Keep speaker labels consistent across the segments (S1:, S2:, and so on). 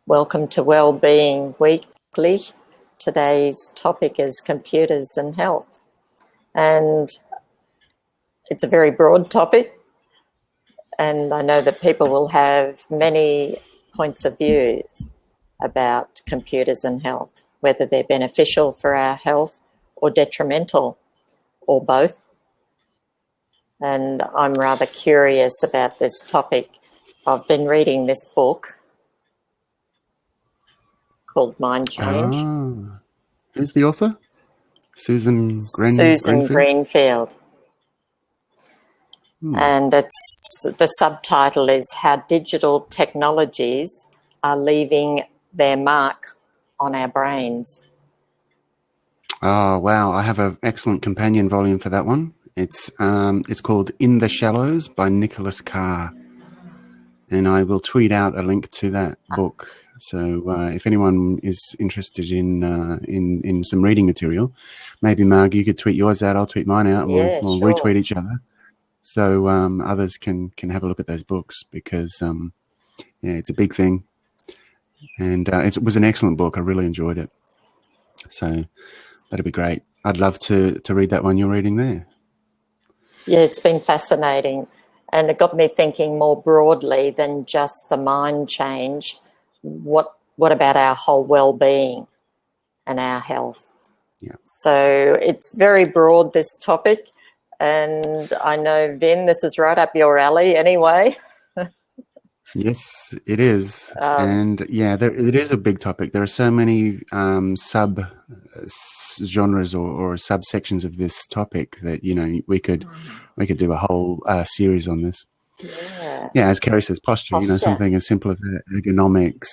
S1: Welcome to Wellbeing Weekly. Today's topic is computers and health. And it's a very broad topic. And I know that people will have many points of views about computers and health, whether they're beneficial for our health or detrimental, or both. And I'm rather curious about this topic. I've been reading this book called Mind Change.
S2: Ah, who's the author? Susan
S1: Greenfield. And the subtitle is How Digital Technologies Are Leaving Their Mark on Our Brains.
S2: Oh, wow. I have an excellent companion volume for that one. It's called In the Shallows by Nicholas Carr. And I will tweet out a link to that book. So if anyone is interested in some reading material, maybe, Marg, you could tweet yours out, I'll tweet mine out, and we'll
S1: sure.
S2: retweet each other. So others can have a look at those books because, it's a big thing. And it was an excellent book. I really enjoyed it. So that'd be great. I'd love to read that one you're reading there.
S1: Yeah, it's been fascinating. And it got me thinking more broadly than just the mind change. What about our whole well-being and our health?
S2: Yeah.
S1: So it's very broad, this topic. And I know, Vin, this is right up your alley anyway.
S2: Yes, it is. And it is a big topic. There are so many sub-genres or subsections of this topic that, we could do a whole series on this. Yeah, as Kerry says, posture. Something as simple as ergonomics.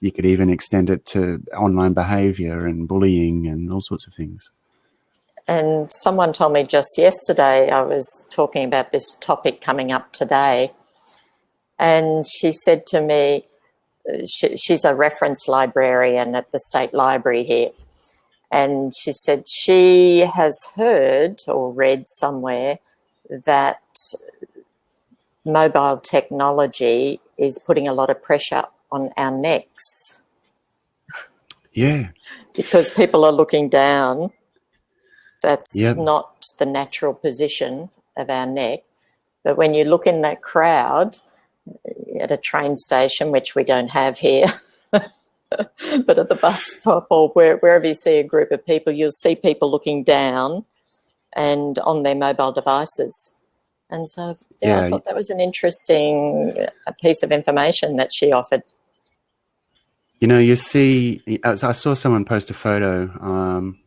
S2: You could even extend it to online behaviour and bullying and all sorts of things.
S1: And someone told me just yesterday, I was talking about this topic coming up today, and she said to me, she's a reference librarian at the State Library here, and she said she has heard or read somewhere that mobile technology is putting a lot of pressure on our necks.
S2: Yeah. Because
S1: people are looking down. That's not the natural position of our neck. But when you look in that crowd at a train station, which we don't have here, but at the bus stop or wherever you see a group of people, you'll see people looking down and on their mobile devices. And so, I thought that was an interesting piece of information that she offered.
S2: You see, I saw someone post a photo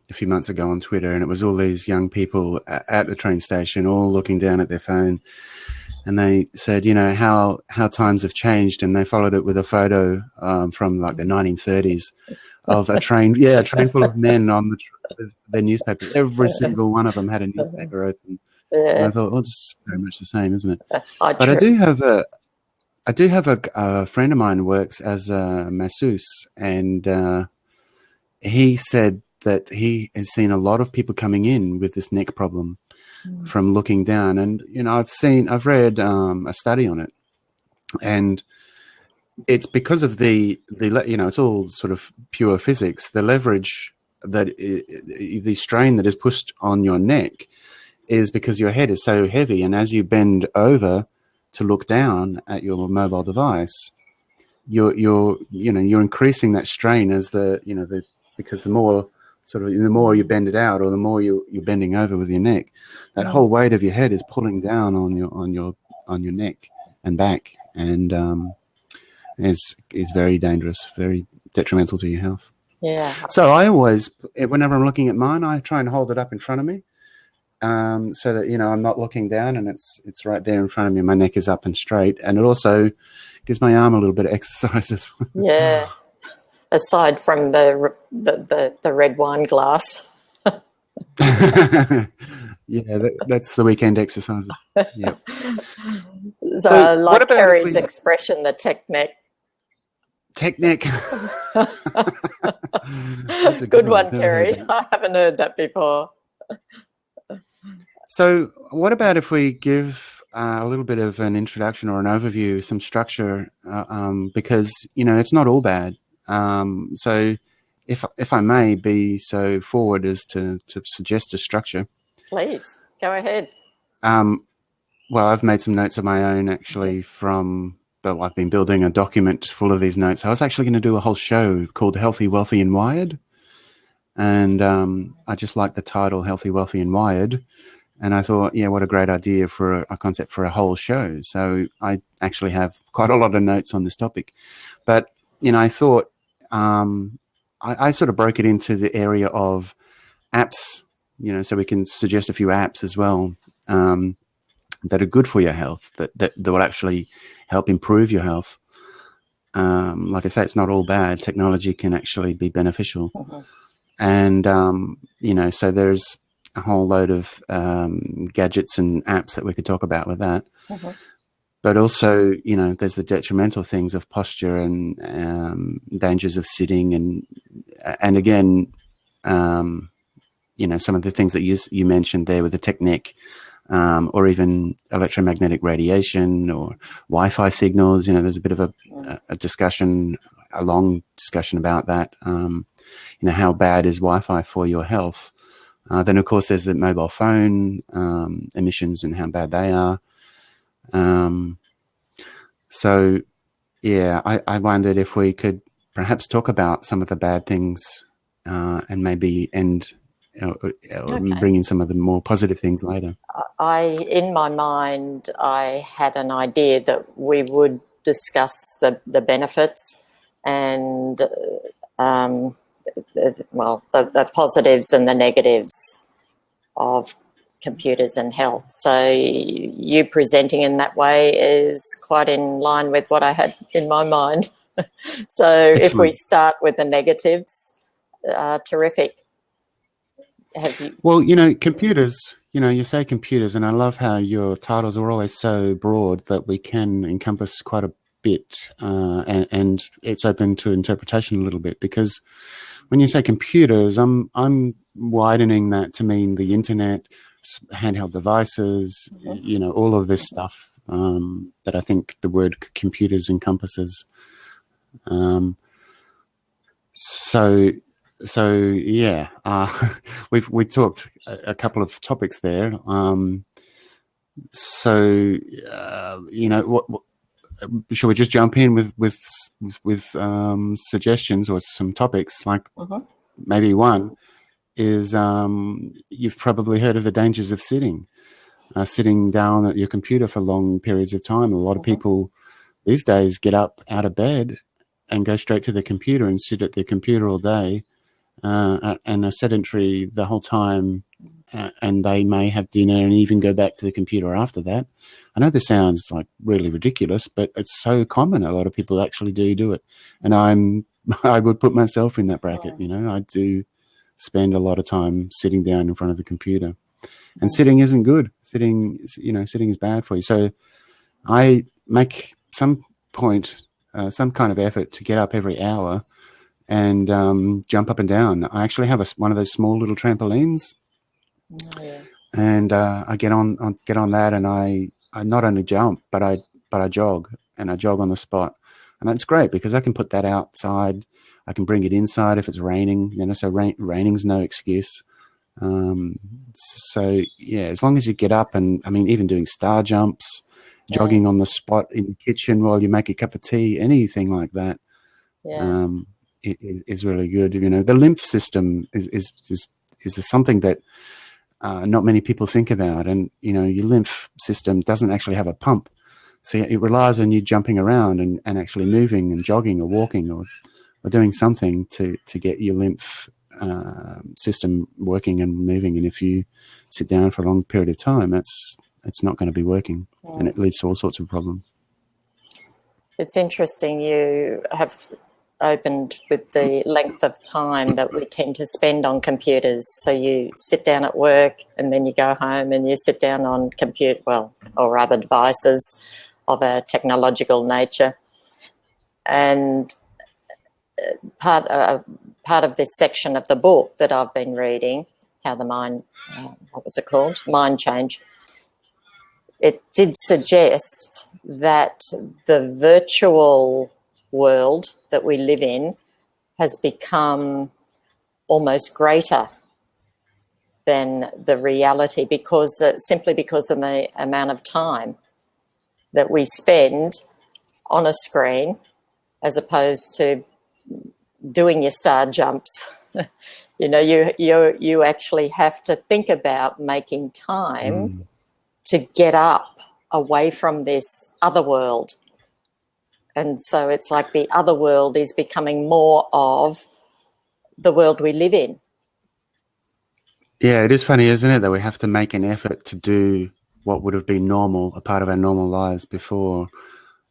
S2: a few months ago on Twitter, and it was all these young people at the train station all looking down at their phone. And they said, how times have changed. And they followed it with a photo from like the 1930s of a train full of men on with their newspaper. Every single one of them had a newspaper open. And I thought, well, it's very much the same, isn't it? But I do have a friend of mine who works as a masseuse, and he said that he has seen a lot of people coming in with this neck problem from looking down. And, I've read a study on it, and it's because of it's all sort of pure physics, the leverage the strain that is pushed on your neck is because your head is so heavy. And as you bend over to look down at your mobile device, you're increasing that strain because the more you bend it out, or the more you're bending over with your neck, that whole weight of your head is pulling down on your neck and back, and is very dangerous, very detrimental to your health.
S1: Yeah.
S2: So I always, whenever I'm looking at mine, I try and hold it up in front of me. So that, I'm not looking down and it's right there in front of me. My neck is up and straight. And it also gives my arm a little bit of exercise as well.
S1: Yeah. Aside from the red wine glass.
S2: That's the weekend exercise. Yeah.
S1: So I like Kerry's expression, the tech neck.
S2: Tech neck.
S1: That's a good one, Kerry. I haven't heard that before.
S2: So what about if we give a little bit of an introduction or an overview, some structure, because it's not all bad. So, if I may be so forward as to suggest a structure.
S1: Please go ahead.
S2: Well, I've made some notes of my own actually but I've been building a document full of these notes. I was actually going to do a whole show called Healthy, Wealthy and Wired. And I just like the title Healthy, Wealthy and Wired. And I thought, yeah, what a great idea for a concept for a whole show. So I actually have quite a lot of notes on this topic. But, I thought I sort of broke it into the area of apps, so we can suggest a few apps as well. That are good for your health, that will actually help improve your health. Like I say, it's not all bad. Technology can actually be beneficial.
S1: Mm-hmm.
S2: And, so there's a whole load of gadgets and apps that we could talk about with that.
S1: Mm-hmm.
S2: But also, there's the detrimental things of posture and dangers of sitting. And again, some of the things that you mentioned there with the technique, or even electromagnetic radiation or Wi-Fi signals. There's a bit of a discussion, a long discussion about that. How bad is Wi-Fi for your health? Then, of course, there's the mobile phone emissions and how bad they are. So, yeah, I wondered if we could perhaps talk about some of the bad things and maybe bring in some of the more positive things later.
S1: In my mind, I had an idea that we would discuss the benefits and, the positives and the negatives of computers and health. So you presenting in that way is quite in line with what I had in my mind. So excellent. If we start with the negatives, terrific.
S2: Well, computers, you say computers, and I love how your titles are always so broad that we can encompass quite a bit, and it's open to interpretation a little bit, because when you say computers, I'm widening that to mean the internet, handheld devices, mm-hmm. All of this stuff that I think the word computers encompasses. So yeah, we talked a couple of topics there. Should we just jump in with suggestions or some topics? Like maybe one is you've probably heard of the dangers of sitting down at your computer for long periods of time. A lot of people these days get up out of bed and go straight to the computer and sit at the computer all day. And are sedentary the whole time, and they may have dinner and even go back to the computer after that. I know this sounds like really ridiculous, but it's so common. A lot of people actually do it, and I would put myself in that bracket. I do spend a lot of time sitting down in front of the computer, and sitting isn't good. Sitting is bad for you. So I make some kind of effort to get up every hour and jump up and down. I actually have one of those small little trampolines, and I get on that, and I not only jump, but I jog, and I jog on the spot, and that's great because I can put that outside. I can bring it inside if it's raining. So raining's no excuse. So yeah, as long as you get up, and I mean, even doing star jumps, jogging on the spot in the kitchen while you make a cup of tea, anything like that. Yeah. Is really good. The lymph system is something that not many people think about, and your lymph system doesn't actually have a pump, so it relies on you jumping around and actually moving and jogging or walking or doing something to get your lymph system working and moving. And if you sit down for a long period of time, it's not going to be working, and it leads to all sorts of problems.
S1: It's interesting you have opened with the length of time that we tend to spend on computers. So you sit down at work and then you go home and you sit down on or other devices of a technological nature. And part of this section of the book that I've been reading, How the Mind, what was it called? Mind Change. it did suggest that the virtual world that we live in has become almost greater than the reality, because simply because of the amount of time that we spend on a screen as opposed to doing your star jumps. You know, you actually have to think about making time to get up away from this other world. And so it's like the other world is becoming more of the world we live in.
S2: Yeah, it is funny, isn't it, that we have to make an effort to do what would have been normal, a part of our normal lives before.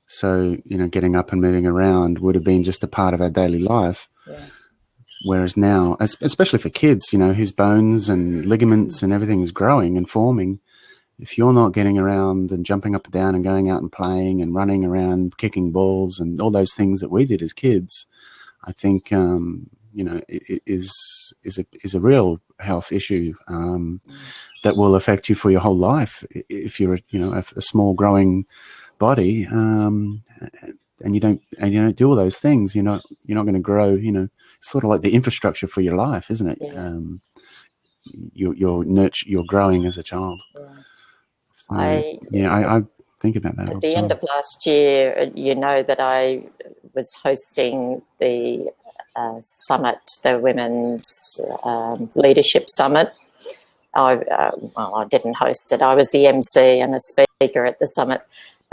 S2: So, you know, getting up and moving around would have been just a part of our daily life.
S1: Yeah.
S2: Whereas now, especially for kids, you know, whose bones and ligaments and everything is growing and forming, if you're not getting around and jumping up and down and going out and playing and running around, kicking balls and all those things that we did as kids, I think, you know, it is a real health issue that will affect you for your whole life if you're, you know, a small growing body, and you don't do all those things. You're not going to grow. You know, sort of like the infrastructure for your life, isn't it?
S1: Yeah.
S2: You're growing as a child.
S1: Yeah.
S2: So, I think about that.
S1: At the end of last year, you know that I was hosting the summit, the Women's Leadership Summit. I didn't host it. I was the MC and a speaker at the summit.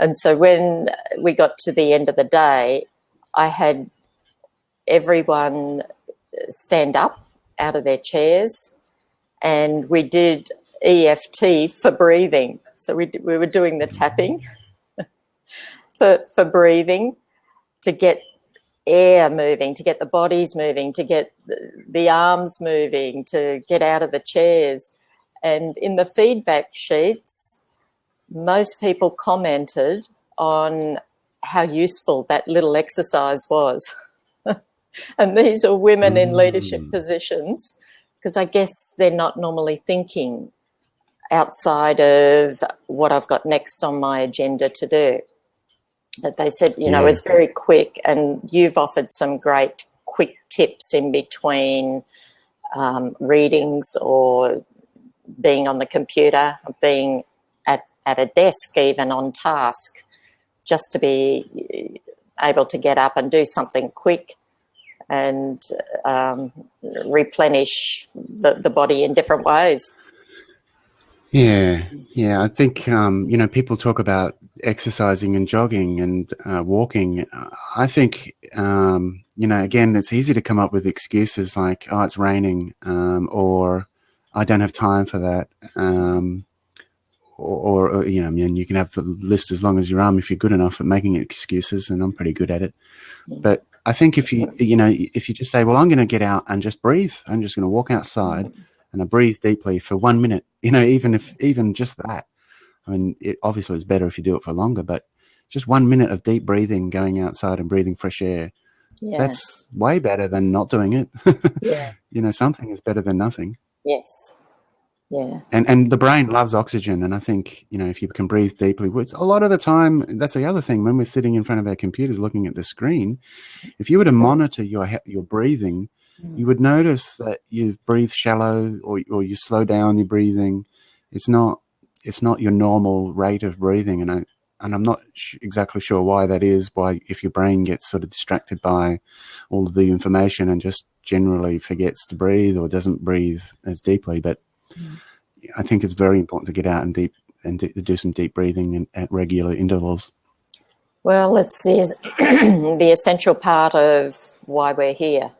S1: And so when we got to the end of the day, I had everyone stand up out of their chairs, and we did EFT for breathing. So we were doing the tapping for breathing, to get air moving, to get the bodies moving, to get the arms moving, to get out of the chairs. And in the feedback sheets, most people commented on how useful that little exercise was. And these are women in leadership positions, because I guess they're not normally thinking outside of what I've got next on my agenda to do. But they said, you know, it's very quick, and you've offered some great quick tips in between readings or being on the computer, being at a desk, even on task, just to be able to get up and do something quick and replenish the body in different ways.
S2: Yeah. I think, you know, people talk about exercising and jogging and walking. I think, you know, again, it's easy to come up with excuses like, oh, it's raining, or I don't have time for that. Or, you know, I mean, you can have a list as long as your arm if you're good enough at making excuses, and I'm pretty good at it. But I think if you just say, well, I'm going to get out and just breathe. I'm just going to walk outside and I breathe deeply for 1 minute, you know, even just that. I mean, it obviously is better if you do it for longer, but just 1 minute of deep breathing, going outside and breathing fresh air, that's way better than not doing it. You know, something is better than nothing.
S1: Yes. Yeah.
S2: And the brain loves oxygen. And I think, you know, if you can breathe deeply, which a lot of the time, that's the other thing, when we're sitting in front of our computers looking at the screen, if you were to monitor your breathing, you would notice that you breathe shallow, or you slow down your breathing. It's not your normal rate of breathing. And I'm not exactly sure why that is, why if your brain gets sort of distracted by all of the information and just generally forgets to breathe or doesn't breathe as deeply. But I think it's very important to get out and do some deep breathing at regular intervals.
S1: Well, it's the essential part of why we're here,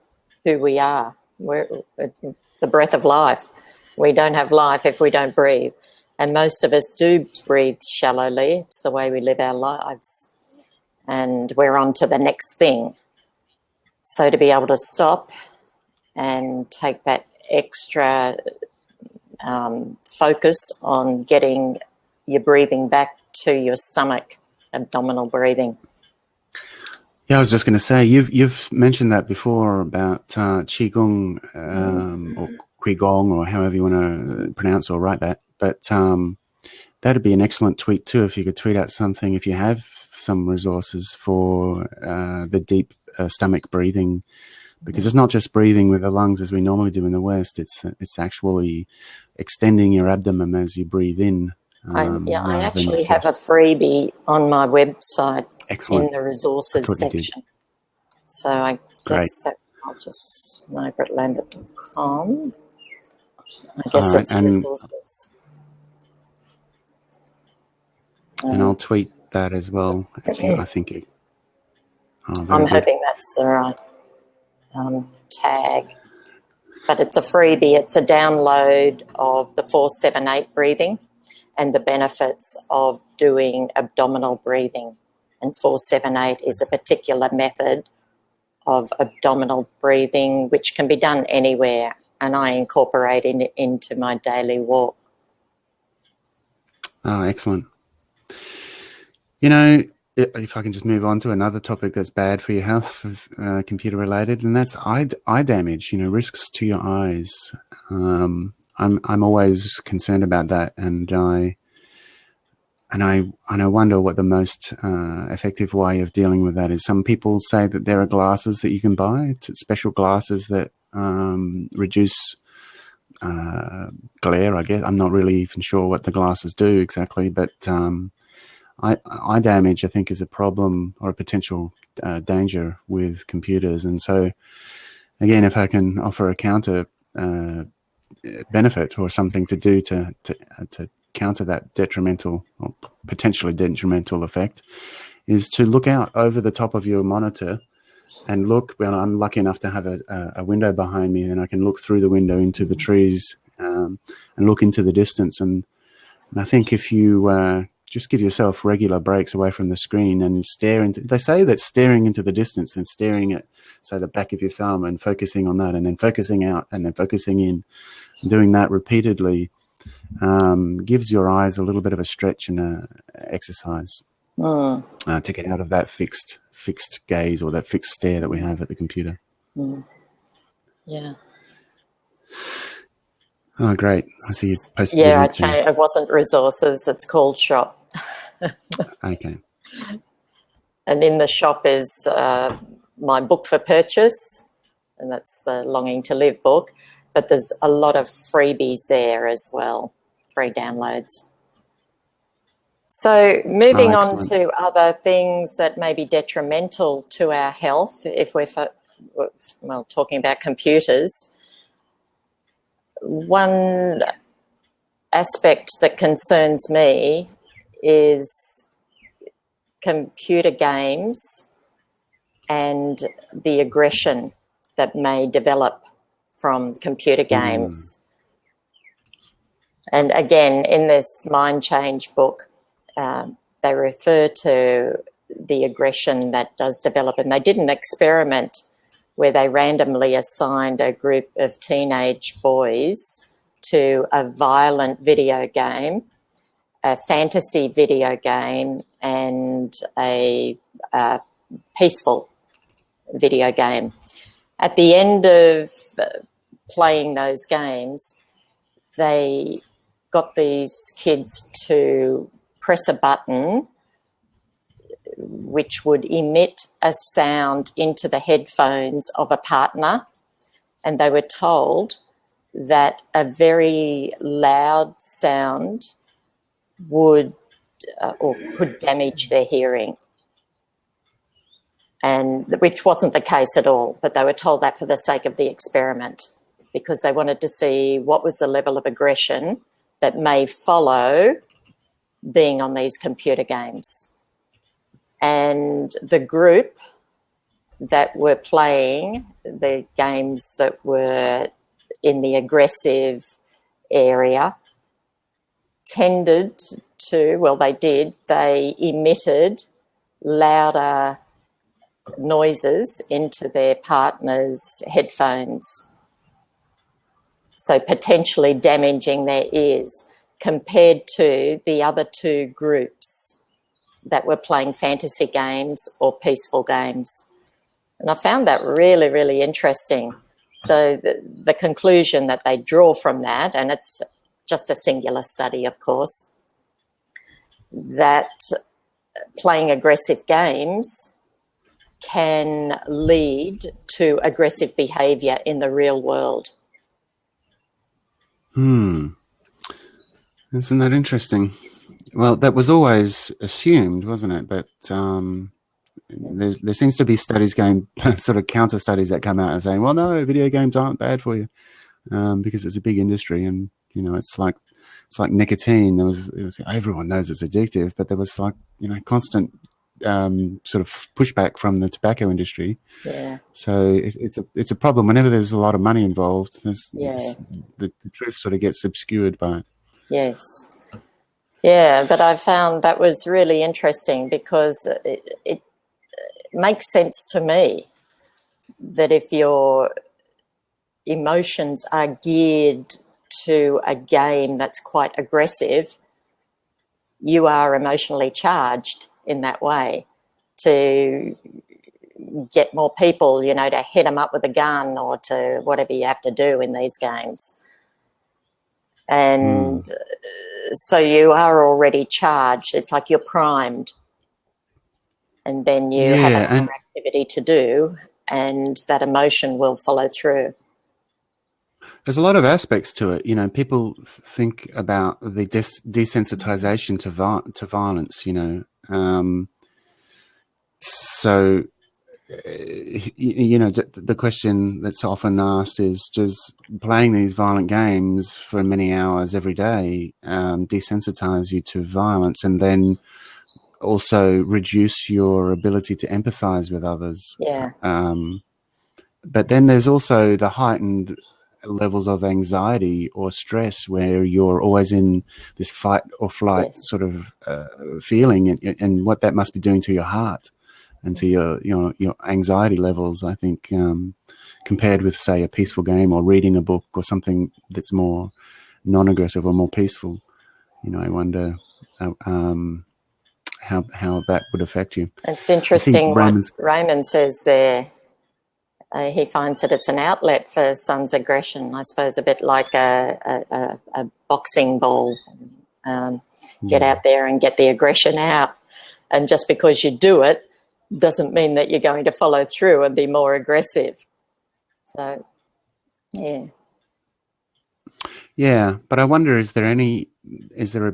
S1: who we are. It's the breath of life. We don't have life if we don't breathe. And most of us do breathe shallowly. It's the way we live our lives. And we're on to the next thing. So to be able to stop and take that extra focus on getting your breathing back to your stomach, abdominal breathing.
S2: Yeah, I was just going to say, you've mentioned that before about Qigong or Qigong, or however you want to pronounce or write that. But that'd be an excellent tweet too, if you could tweet out something, if you have some resources for the deep stomach breathing, because it's not just breathing with the lungs as we normally do in the West. It's actually extending your abdomen as you breathe in.
S1: I actually have a freebie on my website.
S2: Excellent.
S1: In the resources section. So I guess that I'll just margaretlambert.com. I guess it's resources.
S2: And I'll tweet that as well. I think it.
S1: I'm hoping that's the right tag. But it's a freebie. It's a download of the 478 breathing and the benefits of doing abdominal breathing. And 478 is a particular method of abdominal breathing which can be done anywhere, and I incorporate it into my daily walk.
S2: Oh, excellent. You know, if I can just move on to another topic that's bad for your health, computer related, and that's eye damage. You know, risks to your eyes. I'm always concerned about that, and I wonder what the most effective way of dealing with that is. Some people say that there are glasses that you can buy, special glasses that reduce glare, I guess. I'm not really even sure what the glasses do exactly, but eye damage, I think, is a problem or a potential danger with computers. And so, again, if I can offer a counter benefit or something to do to counter that detrimental or potentially detrimental effect, is to look out over the top of your monitor and look. Well, I'm lucky enough to have a window behind me, and I can look through the window into the trees and look into the distance. And I think if you just give yourself regular breaks away from the screen and stare into, they say that staring into the distance and staring at, say, the back of your thumb and focusing on that and then focusing out and then focusing in, doing that repeatedly gives your eyes a little bit of a stretch and a exercise to get out of that fixed gaze or that fixed stare that we have at the computer.
S1: Yeah.
S2: Oh, great. I see you posted.
S1: Yeah, it wasn't resources. It's called Shop.
S2: Okay.
S1: And in the shop is my book for purchase, and that's the Longing to Live book. But there's a lot of freebies there as well, free downloads. So moving on to other things that may be detrimental to our health, if we're talking about computers, one aspect that concerns me is computer games and the aggression that may develop from computer games. And again, in this Mind Change book, they refer to the aggression that does develop. And they did an experiment where they randomly assigned a group of teenage boys to a violent video game, a fantasy video game, and a peaceful video game. At the end of playing those games, they got these kids to press a button which would emit a sound into the headphones of a partner, and they were told that a very loud sound would or could damage their hearing, and which wasn't the case at all, but they were told that for the sake of the experiment, because they wanted to see what was the level of aggression that may follow being on these computer games. And the group that were playing the games that were in the aggressive area tended to, well, they emitted louder noises into their partner's headphones, so potentially damaging their ears, compared to the other two groups that were playing fantasy games or peaceful games. And I found that really, really interesting. So the conclusion that they draw from that, and it's just a singular study, of course, that playing aggressive games can lead to aggressive behaviour in the real world.
S2: Isn't that interesting? Well, that was always assumed, wasn't it? But there seems to be studies going, sort of counter studies that come out and saying, well, no, video games aren't bad for you, because it's a big industry, and it's like nicotine. It was everyone knows it's addictive, but there was constant sort of pushback from the tobacco industry.
S1: Yeah.
S2: So it's a problem whenever there's a lot of money involved. The truth sort of gets obscured by it.
S1: Yes. Yeah, but I found that was really interesting because it makes sense to me that if your emotions are geared to a game that's quite aggressive, you are emotionally charged in that way to get more people, to hit them up with a gun or to whatever you have to do in these games. And so you are already charged. It's like you're primed. And then you have another activity to do, and that emotion will follow through.
S2: There's a lot of aspects to it. People think about the desensitization to violence, so, the question that's often asked is, does playing these violent games for many hours every day desensitize you to violence and then also reduce your ability to empathize with others?
S1: Yeah.
S2: But then there's also the heightened levels of anxiety or stress where you're always in this fight or flight sort of feeling, and what that must be doing to your heart and to your anxiety levels, I think, compared with, say, a peaceful game or reading a book or something that's more non-aggressive or more peaceful. I wonder how that would affect you.
S1: It's interesting what Raymond says there. He finds that it's an outlet for son's aggression, I suppose, a bit like a boxing ball. Get out there and get the aggression out. And just because you do it doesn't mean that you're going to follow through and be more aggressive. So, yeah.
S2: Yeah, but I wonder, is there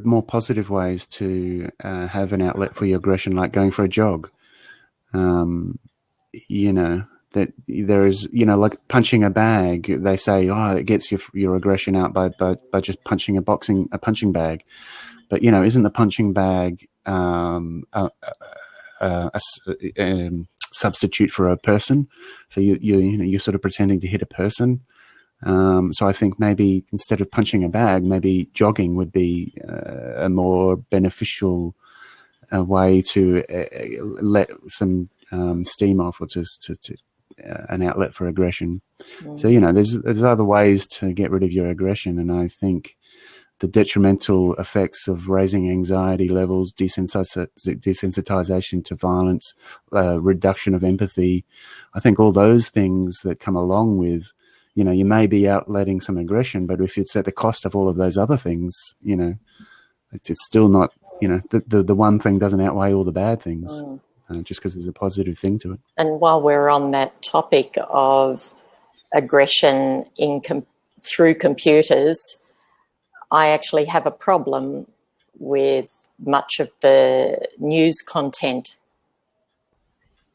S2: more positive ways to have an outlet for your aggression, like going for a jog? That there is, like punching a bag. They say, it gets your aggression out by just punching a punching bag. But isn't the punching bag a substitute for a person? So you're sort of pretending to hit a person. So I think maybe instead of punching a bag, maybe jogging would be a more beneficial way to let some steam off, or to an outlet for aggression. So there's other ways to get rid of your aggression, and I think the detrimental effects of raising anxiety levels, desensitization to violence, reduction of empathy, I think all those things that come along with, you may be outletting some aggression, but if it's at the cost of all of those other things, it's still not, the one thing doesn't outweigh all the bad things, just because there's a positive thing to it.
S1: And while we're on that topic of aggression through computers, I actually have a problem with much of the news content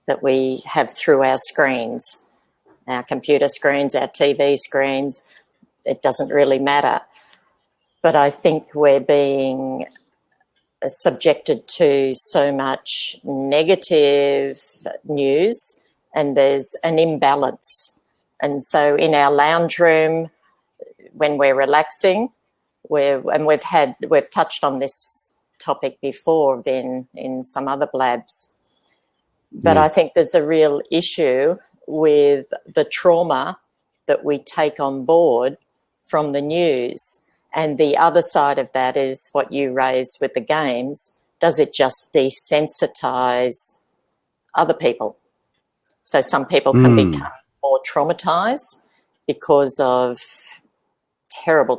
S1: that we have through our screens, our computer screens, our TV screens. It doesn't really matter. But I think we're being subjected to so much negative news, and there's an imbalance. And so in our lounge room, when we're relaxing, we've touched on this topic before, Vin, in some other blabs. But I think there's a real issue with the trauma that we take on board from the news. And the other side of that is what you raised with the games. Does it just desensitize other people? So some people can become more traumatized because of terrible,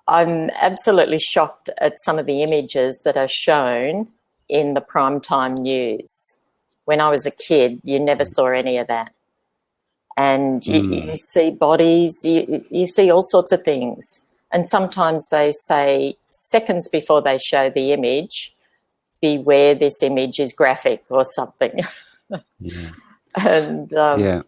S1: I'm absolutely shocked at some of the images that are shown in the primetime news. When I was a kid, you never saw any of that. And you see bodies, you see all sorts of things. And sometimes they say seconds before they show the image, beware, this image is graphic or something.
S2: Yeah.
S1: And
S2: yeah.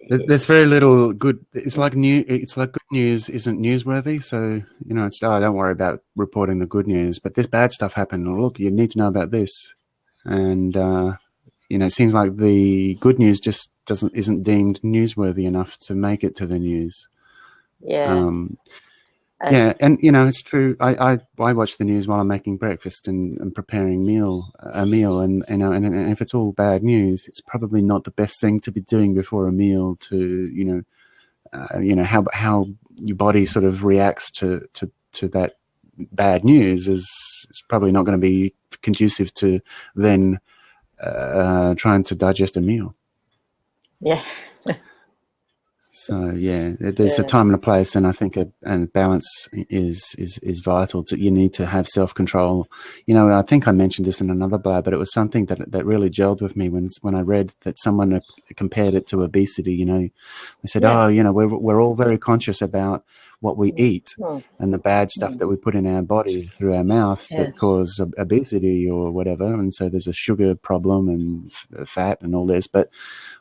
S2: There's very little good. It's like good news isn't newsworthy. So it's don't worry about reporting the good news, but this bad stuff happened. Or, look, you need to know about this, and it seems like the good news just isn't deemed newsworthy enough to make it to the news.
S1: Yeah.
S2: Yeah, and it's true. I watch the news while I'm making breakfast and preparing a meal, and and if it's all bad news, it's probably not the best thing to be doing before a meal. To how your body sort of reacts to that bad news is probably not going to be conducive to then trying to digest a meal.
S1: Yeah.
S2: So there's a time and a place, and I think a balance is vital. You need to have self-control. I think I mentioned this in another blab, but it was something that really gelled with me when I read that someone compared it to obesity. They said, we're all very conscious about what we eat and the bad stuff that we put in our body through our mouth that cause obesity or whatever, and so there's a sugar problem and fat and all this, but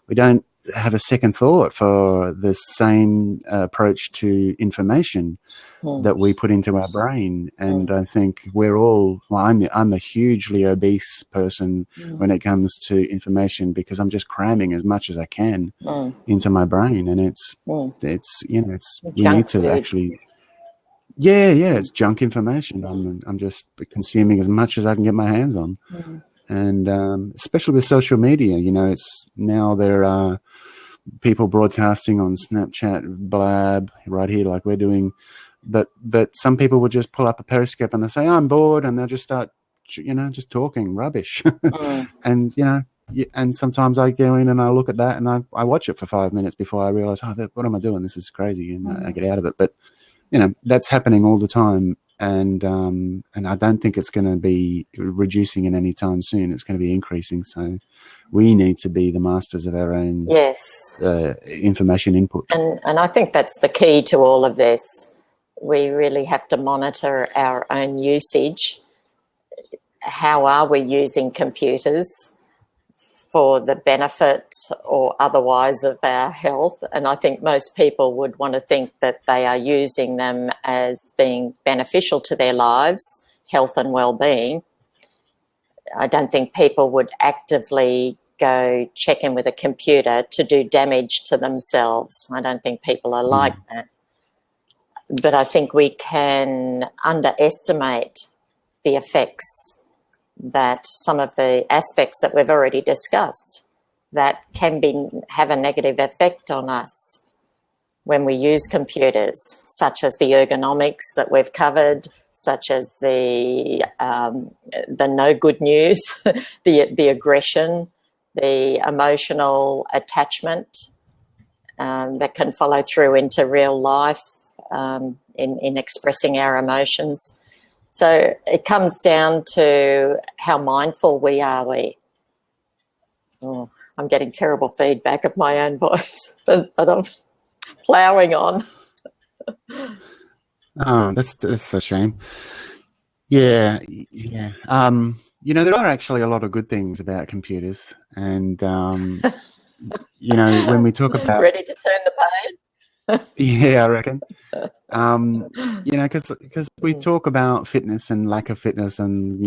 S2: we don't have a second thought for the same approach to information that we put into our brain. And I think we're all, I'm a hugely obese person when it comes to information, because I'm just cramming as much as I can into my brain. And it's we need to food. Actually, it's junk information. I'm just consuming as much as I can get my hands on. And especially with social media, it's now there are people broadcasting on Snapchat, blab, right here like we're doing. But some people will just pull up a Periscope and they say, I'm bored, and they'll just start, just talking rubbish. And, and sometimes I go in and I look at that and I watch it for 5 minutes before I realize, what am I doing? This is crazy. And I get out of it. But, that's happening all the time. And I don't think it's going to be reducing in any time soon. It's going to be increasing. So we need to be the masters of our own information input.
S1: And I think that's the key to all of this. We really have to monitor our own usage. How are we using computers for the benefit or otherwise of our health? And I think most people would want to think that they are using them as being beneficial to their lives, health and well-being. I don't think people would actively go check in with a computer to do damage to themselves. I don't think people are like that. But I think we can underestimate the effects that some of the aspects that we've already discussed that can have a negative effect on us when we use computers, such as the ergonomics that we've covered, such as the no good news, the aggression, the emotional attachment that can follow through into real life in expressing our emotions. So it comes down to how mindful we are. I'm getting terrible feedback of my own voice, but I'm ploughing on.
S2: Oh, that's a shame. Yeah. There are actually a lot of good things about computers, and when we talk about
S1: ready to turn the page.
S2: Yeah, I reckon. Because we talk about fitness and lack of fitness, and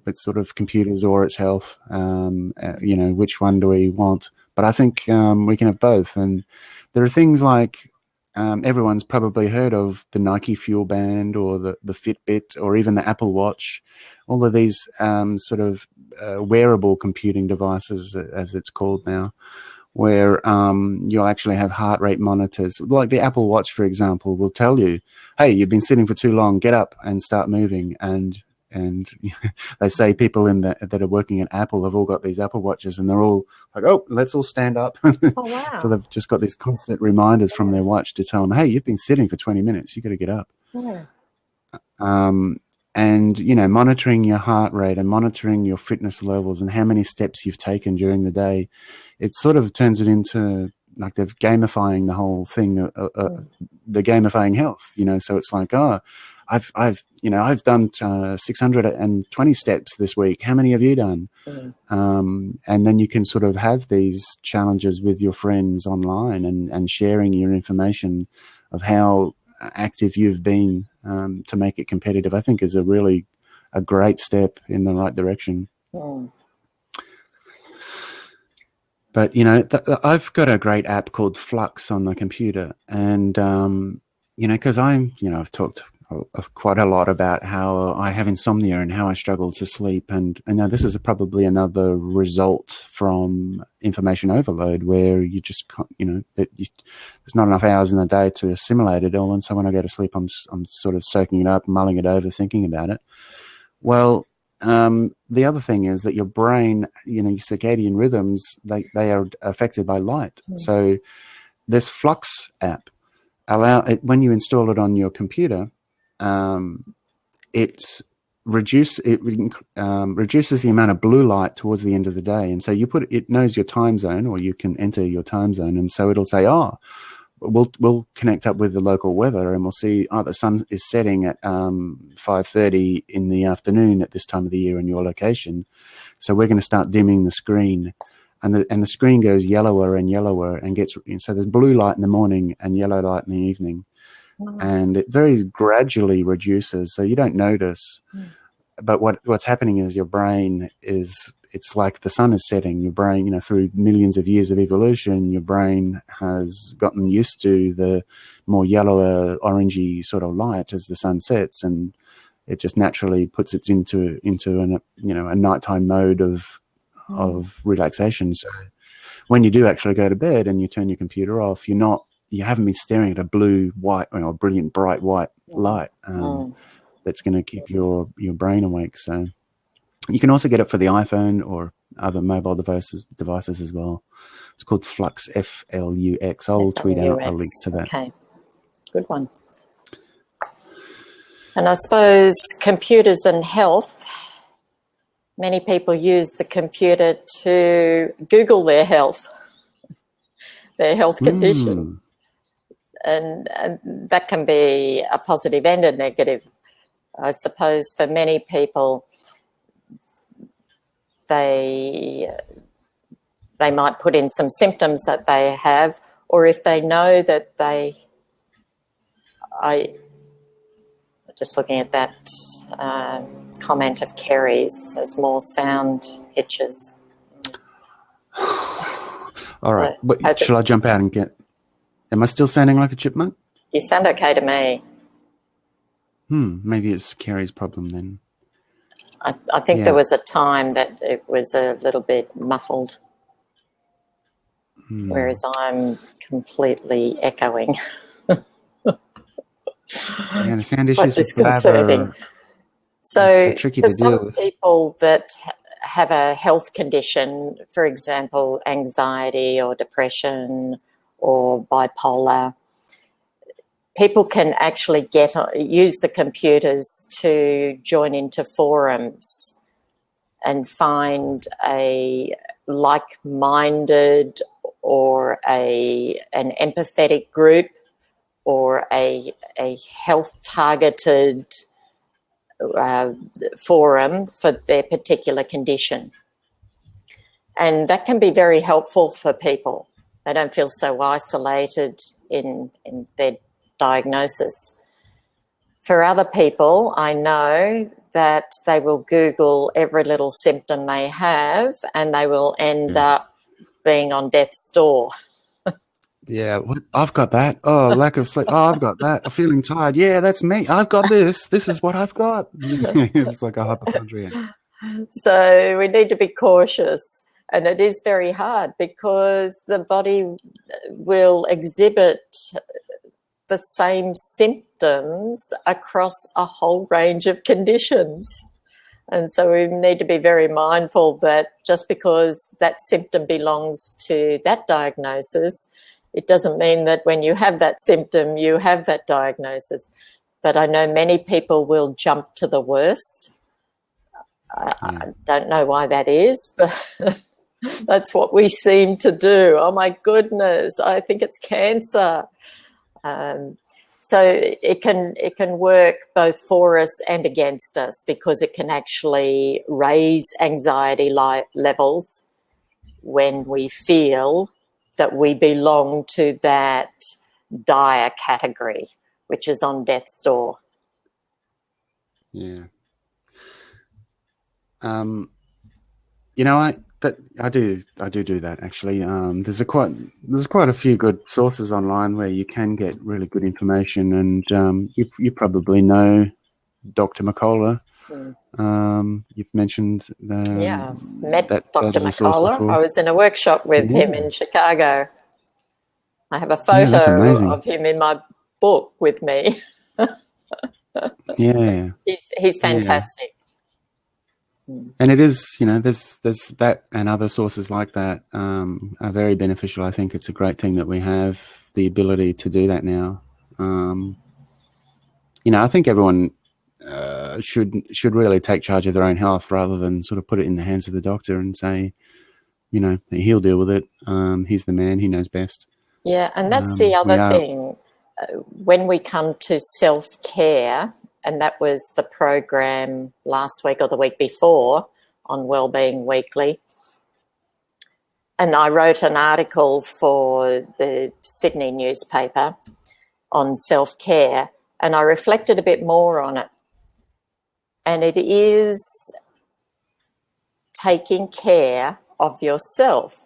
S2: it's sort of computers or it's health. Which one do we want? But I think we can have both. And there are things like everyone's probably heard of the Nike Fuel Band or the Fitbit or even the Apple Watch. All of these sort of wearable computing devices, as it's called now, where you'll actually have heart rate monitors. Like the Apple Watch, for example, will tell you, hey, you've been sitting for too long, get up and start moving. And they say people that are working at Apple have all got these Apple Watches, and they're all like, oh, let's all stand up.
S1: Oh, wow.
S2: So they've just got these constant reminders from their watch to tell them, hey, you've been sitting for 20 minutes, you've got to get up.
S1: Yeah.
S2: And, monitoring your heart rate and monitoring your fitness levels and how many steps you've taken during the day, it sort of turns it into like they're gamifying the whole thing, the gamifying health, so it's like, I've done 620 steps this week. How many have you done? And then you can sort of have these challenges with your friends online and sharing your information of how active you've been, to make it competitive, I think is a great step in the right direction. But, I've got a great app called Flux on the computer. And, because I've talked quite a lot about how I have insomnia and how I struggle to sleep. And this is probably another result from information overload where you just can't, there's not enough hours in the day to assimilate it all. And so when I go to sleep, I'm sort of soaking it up, mulling it over, thinking about it. Well, the other thing is that your brain, your circadian rhythms, they are affected by light. So this Flux app, when you install it on your computer, it reduces the amount of blue light towards the end of the day. And so it knows your time zone, or you can enter your time zone. And so it'll say, we'll connect up with the local weather, and we'll see, the sun is setting at 5:30 in the afternoon at this time of the year in your location. So we're going to start dimming the screen, and the screen goes yellower and yellower, and so there's blue light in the morning and yellow light in the evening. And it very gradually reduces, so you don't notice. But what's happening is your brain it's like the sun is setting. Your brain, through millions of years of evolution, your brain has gotten used to the more yellower, orangey sort of light as the sun sets, and it just naturally puts it into a nighttime mode of relaxation. So when you do actually go to bed and you turn your computer off, you haven't been staring at a blue, white, or brilliant bright white light that's going to keep your brain awake. So you can also get it for the iPhone or other mobile devices as well. It's called Flux, Flux. I'll tweet out a link to that.
S1: Okay, good one. And I suppose computers and health, many people use the computer to Google their health condition. And that can be a positive and a negative. I suppose for many people, they might put in some symptoms that they have, or if they know that just looking at that comment of Kerry's, there's more sound hitches.
S2: All right, but shall I jump out and am I still sounding like a chipmunk?
S1: You sound okay to me.
S2: Maybe it's Kerry's problem then.
S1: I think there was a time that it was a little bit muffled, whereas I'm completely echoing.
S2: Yeah, the sound issues
S1: disconcerting. So
S2: tricky
S1: for
S2: to deal
S1: some
S2: with.
S1: people that have a health condition, for example, anxiety or depression or bipolar, people can actually use the computers to join into forums and find a like-minded or an empathetic group or a health-targeted forum for their particular condition. And that can be very helpful for people. They don't feel so isolated in their diagnosis. For other people, I know that they will Google every little symptom they have and they will end up being on death's door.
S2: Yeah, I've got that. Oh, lack of sleep. Oh, I've got that. I'm feeling tired. Yeah, that's me. I've got this. This is what I've got. It's like a hypochondriac.
S1: So we need to be cautious. And it is very hard because the body will exhibit the same symptoms across a whole range of conditions. And so we need to be very mindful that just because that symptom belongs to that diagnosis, it doesn't mean that when you have that symptom, you have that diagnosis. but I know many people will jump to the worst. I don't know why that is, but that's what we seem to do. Oh my goodness, I think it's cancer. So it can work both for us and against us, because it can actually raise anxiety levels when we feel that we belong to that dire category, which is on death's door.
S2: Yeah. You know, I do that actually. There's quite a few good sources online where you can get really good information, and you probably know Dr. McCullough. You've mentioned
S1: met Dr.
S2: as a source
S1: McCullough.
S2: before.
S1: I was in a workshop with him in Chicago. I have a
S2: that's
S1: photo
S2: amazing.
S1: of him in my book with me.
S2: Yeah,
S1: he's fantastic.
S2: And it is, there's that and other sources like that are very beneficial. I think it's a great thing that we have the ability to do that now. I think everyone should really take charge of their own health rather than sort of put it in the hands of the doctor and say, he'll deal with it. He's the man. He knows best.
S1: Yeah, and that's the other thing. When we come to self-care, and that was the program last week or the week before on Wellbeing Weekly, and I wrote an article for the Sydney newspaper on self-care, and I reflected a bit more on it. And it is taking care of yourself.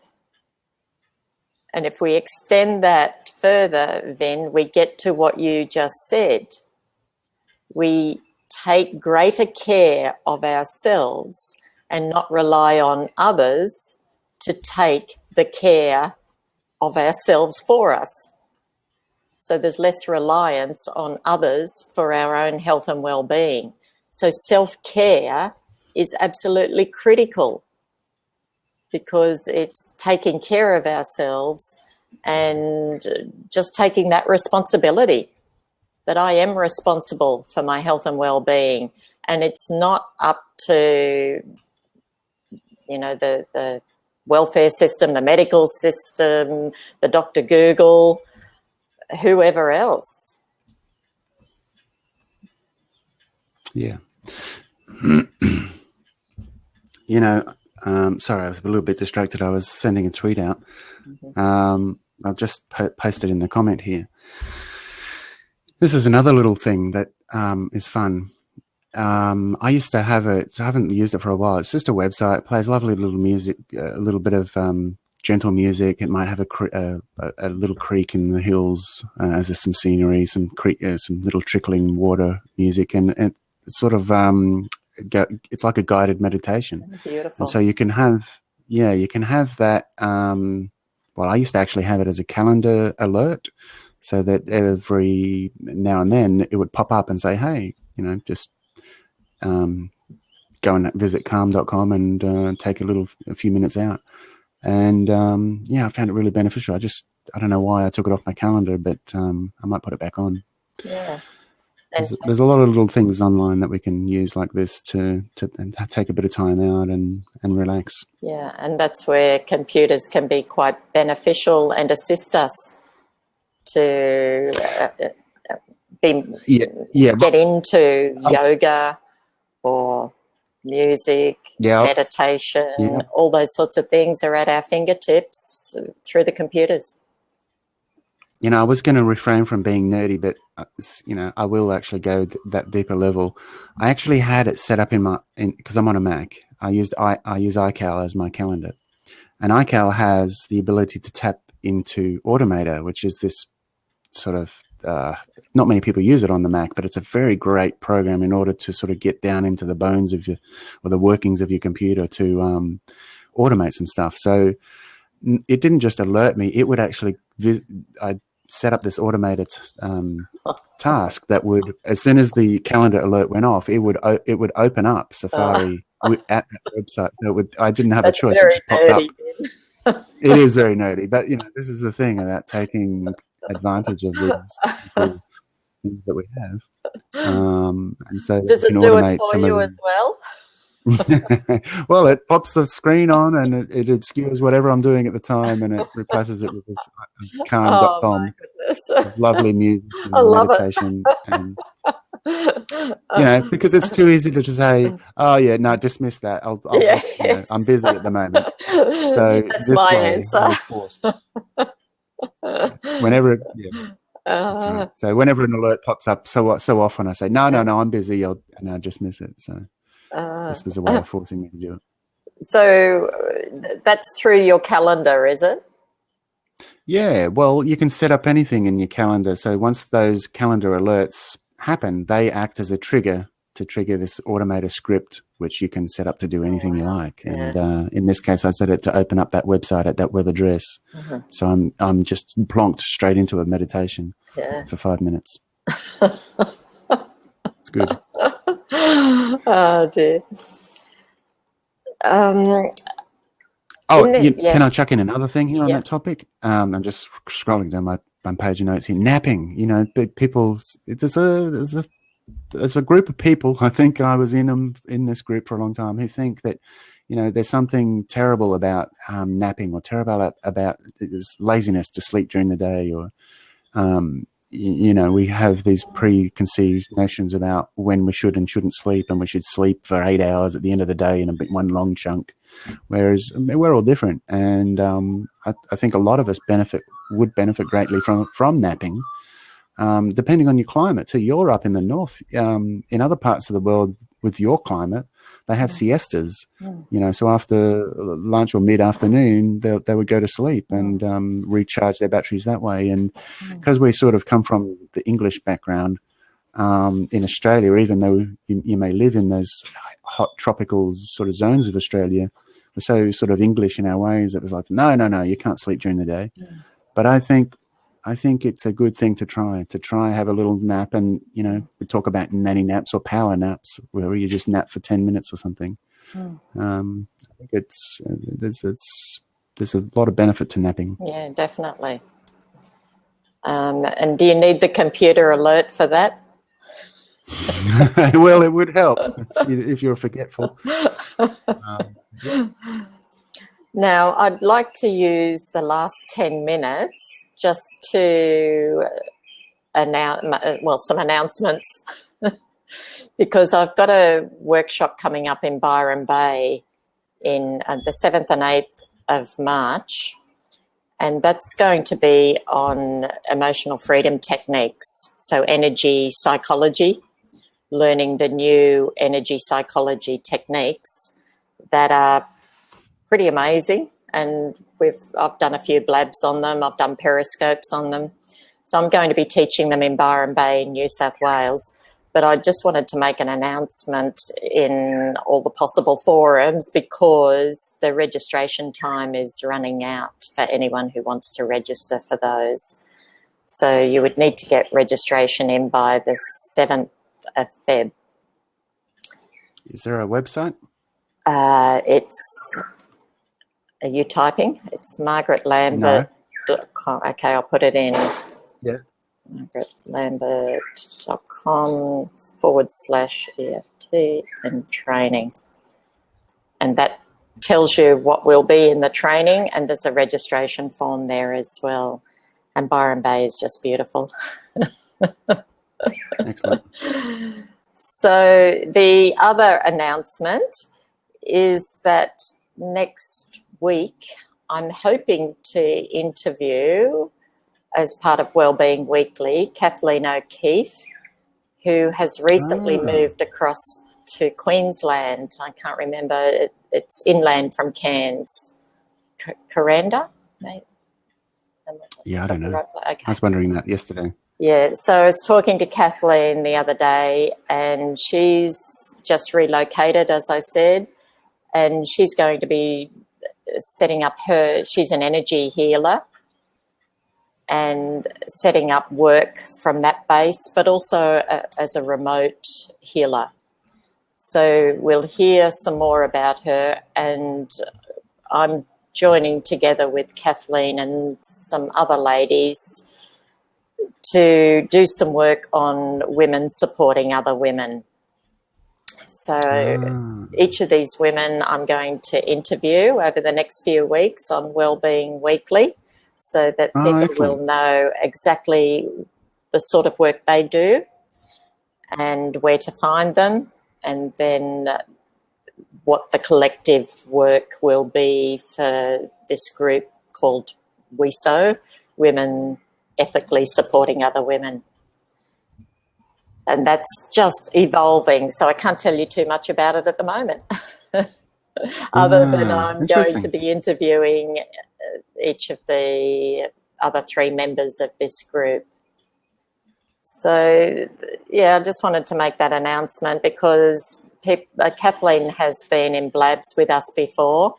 S1: And if we extend that further, then we get to what you just said. We take greater care of ourselves and not rely on others to take the care of ourselves for us. So there's less reliance on others for our own health and well-being. So self-care is absolutely critical, because it's taking care of ourselves and just taking that responsibility that I am responsible for my health and well-being. And it's not up to, the welfare system, the medical system, the Dr. Google, whoever else.
S2: Yeah. Sorry, I was a little bit distracted. I was sending a tweet out. I'll just paste it in the comment here. This is another little thing that is fun. I used to have it, so I haven't used it for a while. It's just a website. It plays lovely little music, a little bit of gentle music. It might have a little creek in the hills as there's some scenery, some little trickling water music, and it's sort of it's like a guided meditation.
S1: Beautiful.
S2: And so you can have that. Well, I used to actually have it as a calendar alert, so that every now and then it would pop up and say, hey, just go and visit calm.com and take a few minutes out. And I found it really beneficial. I don't know why I took it off my calendar, but I might put it back on.
S1: Yeah.
S2: There's a lot of little things online that we can use like this to take a bit of time out and relax.
S1: Yeah, and that's where computers can be quite beneficial and assist us to get into yoga or music, meditation, all those sorts of things are at our fingertips through the computers.
S2: I was going to refrain from being nerdy, but I will actually go that deeper level. I actually had it set up because I'm on a Mac. I use iCal as my calendar, and iCal has the ability to tap into Automator, which is this sort of not many people use it on the Mac, but it's a very great program in order to sort of get down into the bones of the workings of your computer to automate some stuff. So it didn't just alert me; it would actually I set up this automated task that would, as soon as the calendar alert went off, it would open up Safari at the website. So I didn't have a choice; it just popped up. It is very nerdy, but this is the thing about taking advantage of these. things that we have, and so that we
S1: Does
S2: can
S1: it do it
S2: automate
S1: for
S2: some of
S1: you as
S2: the.
S1: well?
S2: Well, it pops the screen on and it obscures whatever I'm doing at the time, and it replaces it with this
S1: Oh my
S2: calm.com,
S1: goodness.
S2: with lovely music
S1: I
S2: and
S1: love it.
S2: meditation, and because it's too easy to just say, "Oh yeah, no, dismiss that. I'm
S1: Yes.
S2: busy at the moment." So
S1: That's
S2: this
S1: my
S2: way, I
S1: answer.
S2: was forced. Whenever, yeah, that's right.
S1: Uh,
S2: So whenever an alert pops up, so often I say, "No, no, no, I'm busy," and I dismiss it. So
S1: uh,
S2: this was a way of forcing me to do it.
S1: so that's through your calendar, is it?
S2: Yeah, well, you can set up anything in your calendar. So once those calendar alerts happen, they act as a trigger to trigger this automated script, which you can set up to do anything you like.
S1: Yeah.
S2: And in this case, I set it to open up that website at that web address.
S1: Mm-hmm.
S2: So I'm just plonked straight into a meditation
S1: Yeah.
S2: for 5 minutes. It's good.
S1: Oh dear.
S2: Oh,
S1: Yeah.
S2: can I chuck in another thing here on
S1: Yeah.
S2: that topic? I'm just scrolling down my page of notes here. Napping, people. There's a group of people. I think I was in this group for a long time who think that there's something terrible about napping, or terrible about this laziness to sleep during the day, or we have these preconceived notions about when we should and shouldn't sleep, and we should sleep for 8 hours at the end of the day in one long chunk. Whereas we're all different, and I think a lot of us would benefit greatly from napping, depending on your climate too. You're up in the north. In other parts of the world, with your climate, they have siestas. So after lunch or mid-afternoon, they would go to sleep and recharge their batteries that way. And because we sort of come from the English background in Australia, even though you may live in those hot tropical sort of zones of Australia, we're so sort of English in our ways. It was like, no, you can't sleep during the day. But I think it's a good thing to try have a little nap. And we talk about nanny naps or power naps, where you just nap for 10 minutes or something. I think there's a lot of benefit to napping.
S1: Yeah, definitely. And do you need the computer alert for that?
S2: Well, it would help if you're forgetful.
S1: Now, I'd like to use the last 10 minutes just to some announcements, because I've got a workshop coming up in Byron Bay in the 7th and 8th of March, and that's going to be on emotional freedom techniques, so energy psychology, learning the new energy psychology techniques that are pretty amazing, and I've done a few blabs on them. I've done periscopes on them. So I'm going to be teaching them in Byron Bay, New South Wales. But I just wanted to make an announcement in all the possible forums, because the registration time is running out for anyone who wants to register for those. So you would need to get registration in by the 7th of Feb.
S2: Is there a website?
S1: Are you typing? It's margaretlambert.com. Okay, I'll put it in.
S2: Yeah.
S1: margaretlambert.com/EFT and training. And that tells you what will be in the training, and there's a registration form there as well. And Byron Bay is just beautiful.
S2: Excellent.
S1: So the other announcement is that next week I'm hoping to interview, as part of Wellbeing Weekly, Kathleen O'Keefe, who has recently moved across to Queensland. I can't remember. It's inland from Cairns. Kuranda, maybe?
S2: Yeah, I don't know.
S1: Okay.
S2: I was wondering that yesterday.
S1: Yeah, so I was talking to Kathleen the other day, and she's just relocated, as I said, and she's going to be setting up she's an energy healer, and setting up work from that base, but also as a remote healer. So we'll hear some more about her, and I'm joining together with Kathleen and some other ladies to do some work on women supporting other women. So each of these women I'm going to interview over the next few weeks on Wellbeing Weekly, so that people
S2: excellent.
S1: will know exactly the sort of work they do and where to find them, and then what the collective work will be for this group called WESO, Women Ethically Supporting Other Women. And that's just evolving, so I can't tell you too much about it at the moment. Other than I'm going to be interviewing each of the other 3 members of this group. So, yeah, I just wanted to make that announcement because Kathleen has been in Blabs with us before,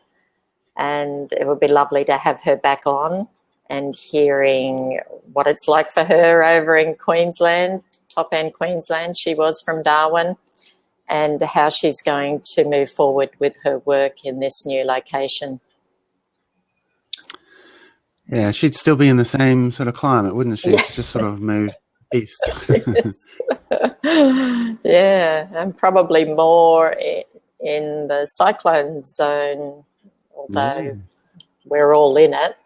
S1: and it would be lovely to have her back on and hearing what it's like for her over in Queensland, top end Queensland. She was from Darwin, and how she's going to move forward with her work in this new location.
S2: Yeah, she'd still be in the same sort of climate, wouldn't she? She's just sort of moved east.
S1: Yeah, and probably more in the cyclone zone, although we're all in it.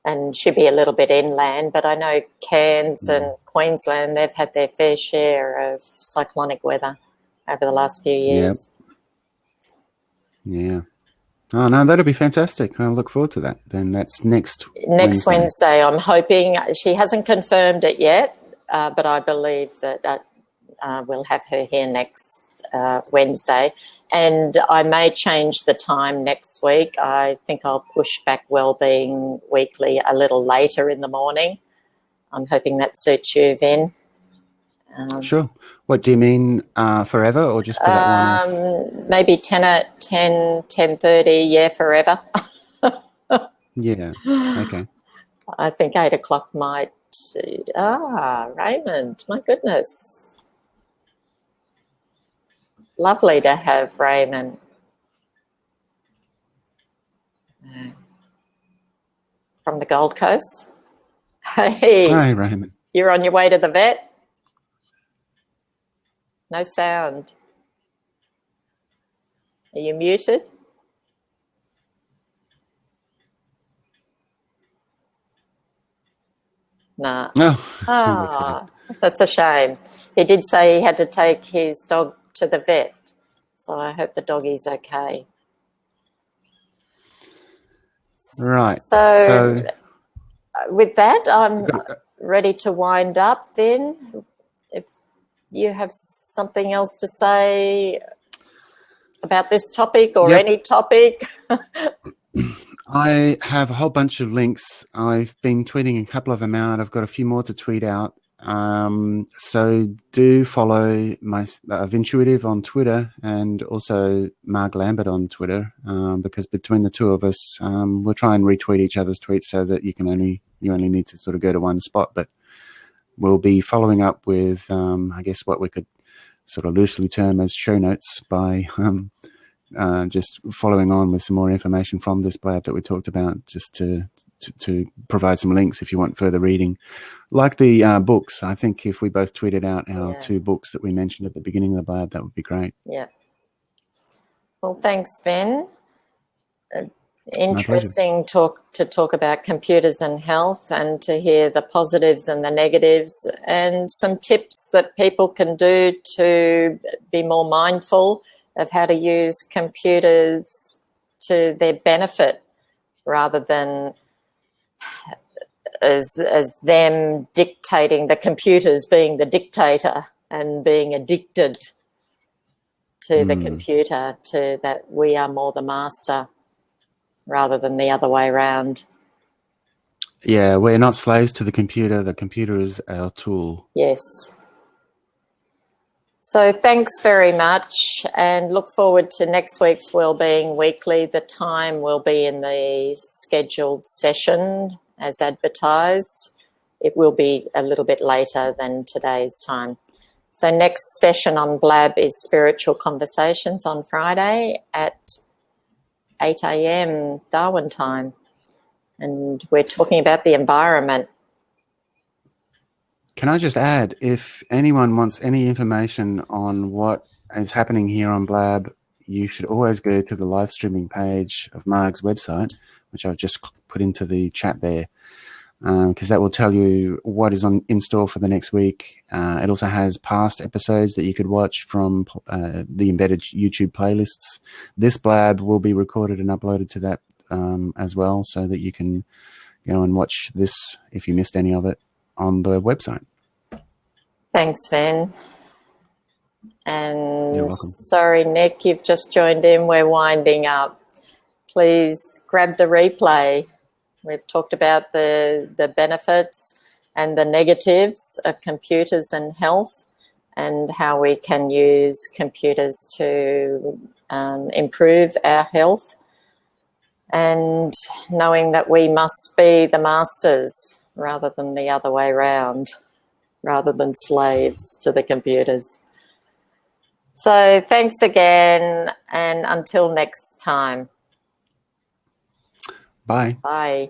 S1: And should be a little bit inland, but I know Cairns and Queensland, they've had their fair share of cyclonic weather over the last few years.
S2: Yeah. Oh, no, that'll be fantastic. I look forward to that. Then that's next
S1: Wednesday, I'm hoping. She hasn't confirmed it yet, but I believe that we'll have her here next Wednesday. And I may change the time next week. I think I'll push back Wellbeing Weekly a little later in the morning. I'm hoping that suits you, Vin.
S2: Sure. What do you mean, forever, or just for that one off?
S1: Maybe 10:30, yeah, forever.
S2: Yeah, okay.
S1: I think 8 o'clock might... Raymond, my goodness. Lovely to have Raymond. From the Gold Coast. Hey.
S2: Hi, Raymond.
S1: You're on your way to the vet? No sound. Are you muted? Nah.
S2: Oh,
S1: that's a shame. He did say he had to take his dog to the vet, so I hope the doggy's okay.
S2: Right.
S1: So with that, I'm ready to wind up then. If you have something else to say about this topic or any topic.
S2: I have a whole bunch of links. I've been tweeting a couple of them out. I've got a few more to tweet out. So do follow my Vintuitive on Twitter and also Marg Lambert on Twitter, because between the two of us, we'll try and retweet each other's tweets so that you only need to sort of go to one spot. But we'll be following up with, I guess, what we could sort of loosely term as show notes by just following on with some more information from this blab that we talked about, just to provide some links if you want further reading. Like the books, I think if we both tweeted out our 2 books that we mentioned at the beginning of the blab, that would be great. Yeah.
S1: Well, thanks, Vin. Interesting to talk about computers and health, and to hear the positives and the negatives, and some tips that people can do to be more mindful of how to use computers to their benefit, rather than as them dictating, the computers being the dictator and being addicted to the computer, to that we are more the master rather than the other way around.
S2: Yeah, we're not slaves to the computer is our tool.
S1: Yes. So thanks very much, and look forward to next week's Wellbeing Weekly. The time will be in the scheduled session as advertised. It will be a little bit later than today's time. So next session on Blab is Spiritual Conversations on Friday at 8 a.m. Darwin time. And we're talking about the environment.
S2: Can I just add, if anyone wants any information on what is happening here on Blab, you should always go to the live streaming page of Marg's website, which I've just put into the chat there, because that will tell you what is in store for the next week. It also has past episodes that you could watch from the embedded YouTube playlists. This Blab will be recorded and uploaded to that as well, so that you can go and watch this if you missed any of it on the website.
S1: Thanks, Vin.
S2: You're
S1: And
S2: welcome.
S1: sorry, Nick, you've just joined in. We're winding up. Please grab the replay. We've talked about the benefits and the negatives of computers and health, and how we can use computers to improve our health, and knowing that we must be the masters rather than the other way around, rather than slaves to the computers. So thanks again, and until next time.
S2: Bye.
S1: Bye.